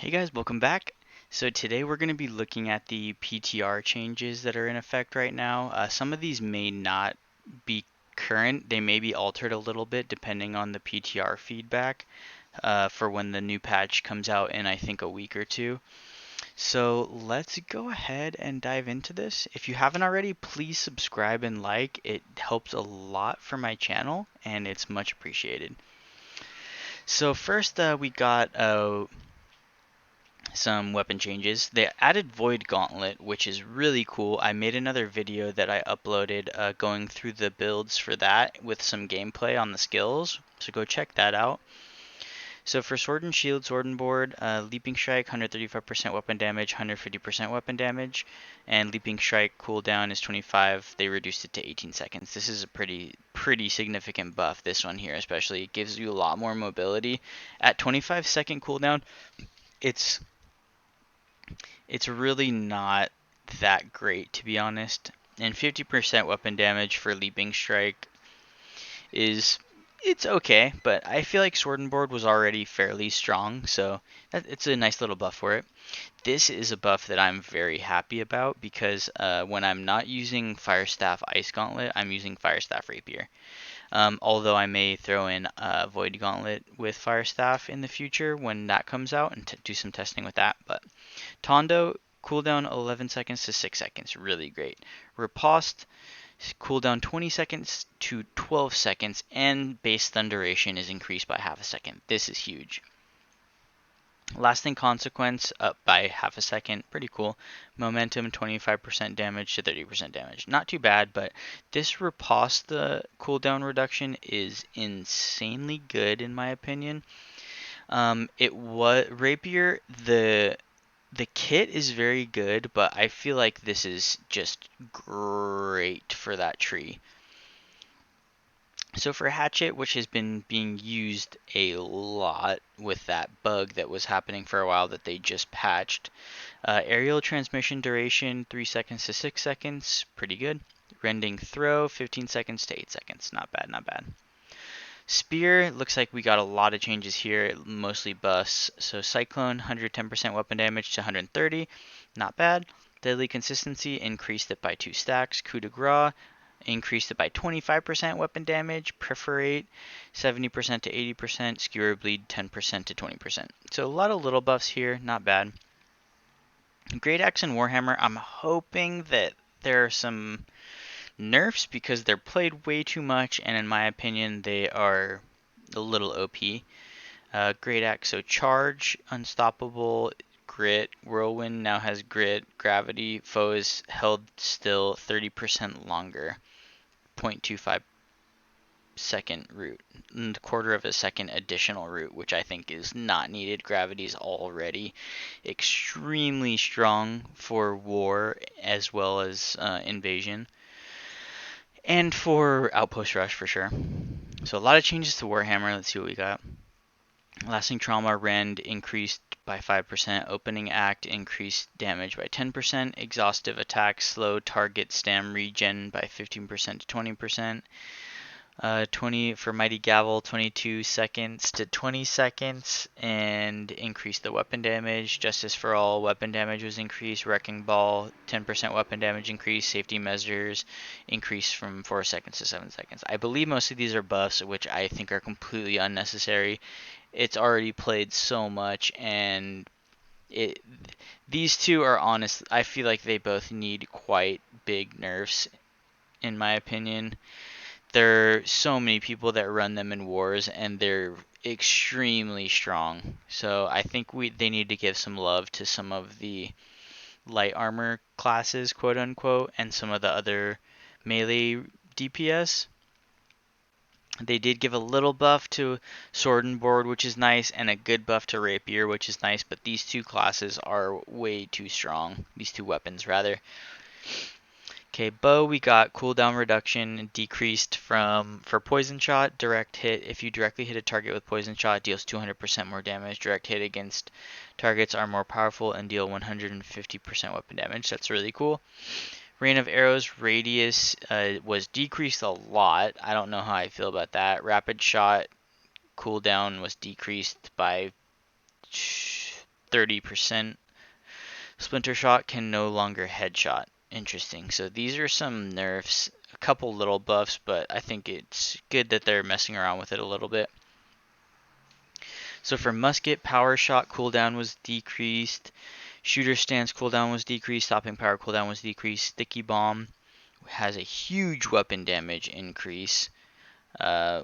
Hey guys, welcome back. So today we're going to be looking at the PTR changes that are in effect right now. Some of these may not be current. They may be altered a little bit depending on the PTR feedback for when the new patch comes out in I think a week or two. So let's go ahead and dive into this. If you haven't already, please subscribe and like. It helps a lot for my channel and it's much appreciated. So first we got some weapon changes. They added Void Gauntlet, which is really cool. I made another video that I uploaded going through the builds for that with some gameplay on the skills, so go check that out. So for Sword and Shield, Sword and Board, Leaping Strike, 135% weapon damage, 150% weapon damage, and Leaping Strike cooldown is 25. They reduced it to 18 seconds. This is a pretty significant buff, this one here especially. It gives you a lot more mobility. At 25-second cooldown, it's it's really not that great, to be honest. And 50% weapon damage for Leaping Strike is it's okay, but I feel like Sword and Board was already fairly strong, so it's a nice little buff for it. This is a buff that I'm very happy about because when I'm not using Fire Staff Ice Gauntlet, I'm using Fire Staff Rapier. Although I may throw in Void Gauntlet with Fire Staff in the future when that comes out and do some testing with that. But Tondo, cooldown 11 seconds to 6 seconds, really great. Riposte, cooldown 20 seconds to 12 seconds, and base stun duration is increased by half a second. This is huge. Lasting consequence up by half a second, pretty cool. Momentum 25% damage to 30% damage. Not too bad, but this riposte cooldown reduction is insanely good in my opinion. It was Rapier, the kit is very good, but I feel like this is just great for that tree. So for Hatchet, which has been being used a lot with that bug that was happening for a while that they just patched, aerial transmission duration 3 seconds to 6 seconds, pretty good. Rending throw 15 seconds to 8 seconds, not bad, not bad. Spear, looks like we got a lot of changes here, mostly buffs. So Cyclone, 110% weapon damage to 130, not bad. Deadly Consistency, increased it by 2 stacks. Coup de Grace, increased it by 25% weapon damage. Perforate, 70% to 80%. Skewer Bleed, 10% to 20%. So a lot of little buffs here, not bad. Great Axe and Warhammer, I'm hoping that there are some nerfs because they're played way too much, and in my opinion, they are a little OP. Great Axe, so Charge, Unstoppable, Grit, Whirlwind now has Grit, Gravity, Foe is held still 30% longer, 0.25 second root, and a quarter of a second additional root, which I think is not needed. Gravity is already extremely strong for war as well as invasion. And for Outpost Rush for sure. So a lot of changes to Warhammer. Let's see what we got. Lasting Trauma Rend increased by 5%. Opening Act increased damage by 10%. Exhaustive Attack slow target stam regen by 15% to 20%. 20 for Mighty Gavel, 22 seconds to 20 seconds, and increase the weapon damage. Justice for All, weapon damage was increased. Wrecking Ball, 10% weapon damage increase. Safety measures increased from 4 seconds to 7 seconds. I believe most of these are buffs, which I think are completely unnecessary. It's already played so much, and these two are honest. I feel like they both need quite big nerfs, in my opinion. There are so many people that run them in wars, and they're extremely strong. So I think they need to give some love to some of the light armor classes, quote unquote, and some of the other melee DPS. They did give a little buff to Sword and Board, which is nice, and a good buff to Rapier, which is nice, but these two classes are way too strong. These two weapons, rather. Okay, bow, we got cooldown reduction decreased for poison shot, direct hit. If you directly hit a target with poison shot, it deals 200% more damage. Direct hit against targets are more powerful and deal 150% weapon damage. That's really cool. Rain of Arrows radius was decreased a lot. I don't know how I feel about that. Rapid shot cooldown was decreased by 30%. Splinter Shot can no longer headshot. Interesting. So these are some nerfs, a couple little buffs, but I think it's good that they're messing around with it a little bit. So for musket, power shot cooldown was decreased. Shooter stance cooldown was decreased. Stopping power cooldown was decreased. Sticky bomb has a huge weapon damage increase,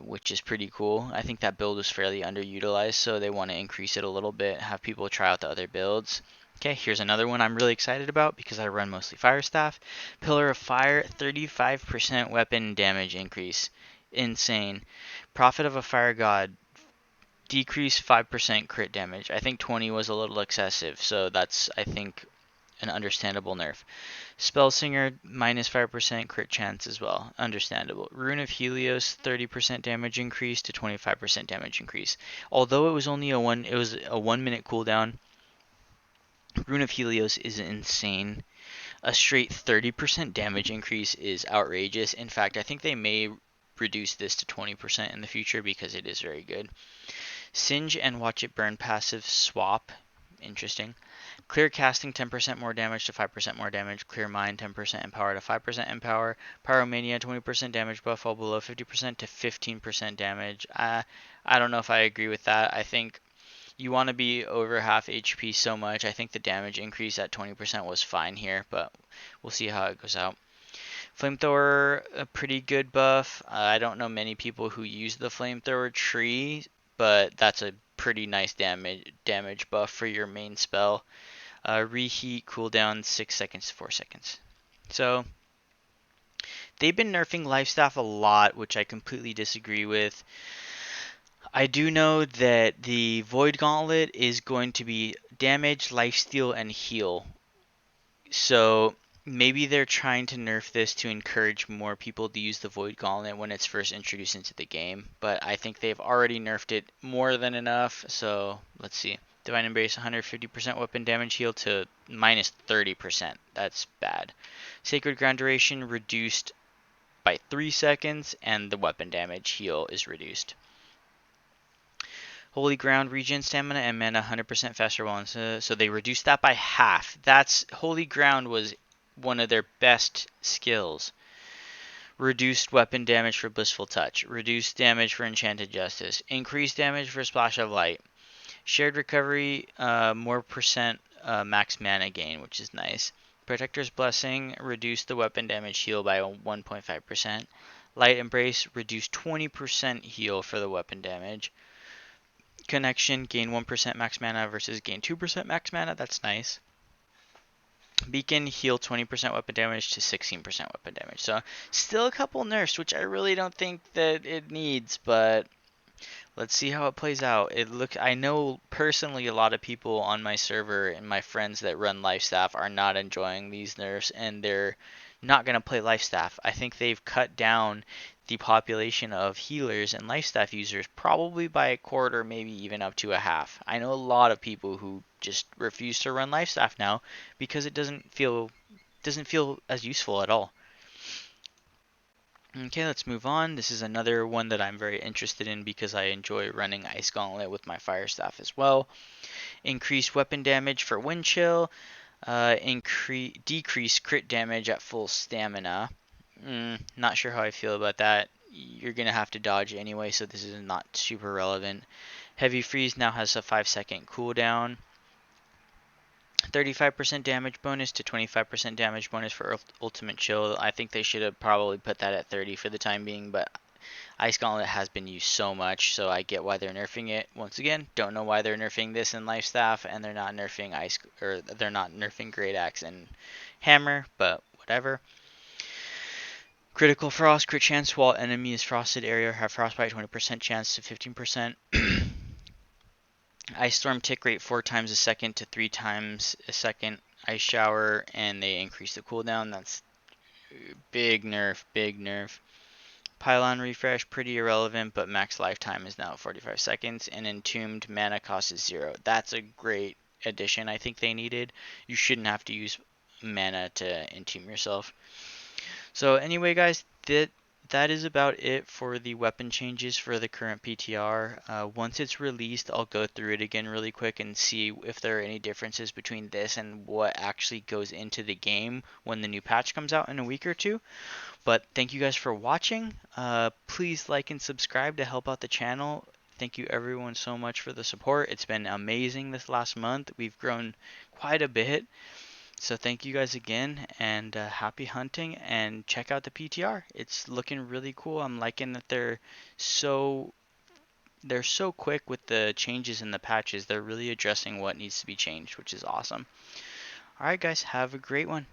which is pretty cool. I think that build was fairly underutilized, so they want to increase it a little bit, have people try out the other builds. Okay, here's another one I'm really excited about because I run mostly Fire Staff. Pillar of Fire, 35% weapon damage increase. Insane. Prophet of a Fire God, decrease 5% crit damage. I think 20 was a little excessive, so that's, I think, an understandable nerf. Spellsinger, minus 5% crit chance as well. Understandable. Rune of Helios, 30% damage increase to 25% damage increase. Although it was only a 1 minute cooldown, Rune of Helios is insane. A straight 30% damage increase is outrageous. In fact, I think they may reduce this to 20% in the future because it is very good. Singe and Watch It Burn passive swap. Interesting. Clear casting 10% more damage to 5% more damage. Clear mind 10% empower to 5% empower. Pyromania 20% damage buff all below 50% to 15% damage. I don't know if I agree with that. I think you want to be over half HP so much. I think the damage increase at 20% was fine here, but we'll see how it goes out. Flamethrower, a pretty good buff. I don't know many people who use the Flamethrower tree, but that's a pretty nice damage buff for your main spell. Reheat cooldown 6 seconds to 4 seconds. So they've been nerfing Lifestaff a lot, which I completely disagree with. I do know that the Void Gauntlet is going to be damage, lifesteal, and heal. So maybe they're trying to nerf this to encourage more people to use the Void Gauntlet when it's first introduced into the game. But I think they've already nerfed it more than enough. So let's see. Divine Embrace 150% weapon damage heal to minus 30%. That's bad. Sacred Ground duration reduced by 3 seconds, and the weapon damage heal is reduced. Holy Ground regen stamina and mana 100% faster ones. So they reduced that by half. That's Holy Ground was one of their best skills. Reduced weapon damage for Blissful Touch. Reduced damage for Enchanted Justice. Increased damage for Splash of Light. Shared Recovery, more percent max mana gain, which is nice. Protector's Blessing reduced the weapon damage heal by 1.5%. Light Embrace reduced 20% heal for the weapon damage. Connection, gain 1% max mana versus gain 2% max mana. That's nice. Beacon, heal 20% weapon damage to 16% weapon damage. So still a couple nerfs, which I really don't think that it needs, but let's see how it plays out. I know personally a lot of people on my server and my friends that run Lifestaff are not enjoying these nerfs, and they're not going to play Lifestaff. I think they've cut down the population of healers and Lifestaff users probably by a quarter, maybe even up to a half. I know a lot of people who just refuse to run Lifestaff now because it doesn't feel as useful at all. Okay, let's move on. This is another one that I'm very interested in because I enjoy running Ice Gauntlet with my Fire Staff as well. Increased weapon damage for Wind Chill. Decrease crit damage at full stamina. Not sure how I feel about that. You're going to have to dodge anyway, so this is not super relevant. Heavy Freeze now has a 5-second cooldown. 35% damage bonus to 25% damage bonus for Ultimate Chill. I think they should have probably put that at 30 for the time being, but Ice Gauntlet has been used so much, so I get why they're nerfing it. Once again, don't know why they're nerfing this in Lifestaff, and they're not nerfing Great Axe and Hammer, but whatever. Critical Frost, crit chance while enemy is frosted area have frostbite 20% chance to 15%. Ice Storm tick rate 4 times a second to 3 times a second. Ice Shower, and they increase the cooldown. That's big nerf, big nerf. Pylon refresh, pretty irrelevant, but max lifetime is now 45 seconds. And Entombed, mana cost is 0. That's a great addition I think they needed. You shouldn't have to use mana to entomb yourself. So anyway, guys, that is about it for the weapon changes for the current PTR. Once it's released, I'll go through it again really quick and see if there are any differences between this and what actually goes into the game when the new patch comes out in a week or two. But thank you guys for watching. Please like and subscribe to help out the channel. Thank you everyone so much for the support. It's been amazing this last month. We've grown quite a bit. So thank you guys again, and happy hunting, and check out the PTR. It's looking really cool. I'm liking that so they're so quick with the changes in the patches. They're really addressing what needs to be changed, which is awesome. All right, guys, have a great one.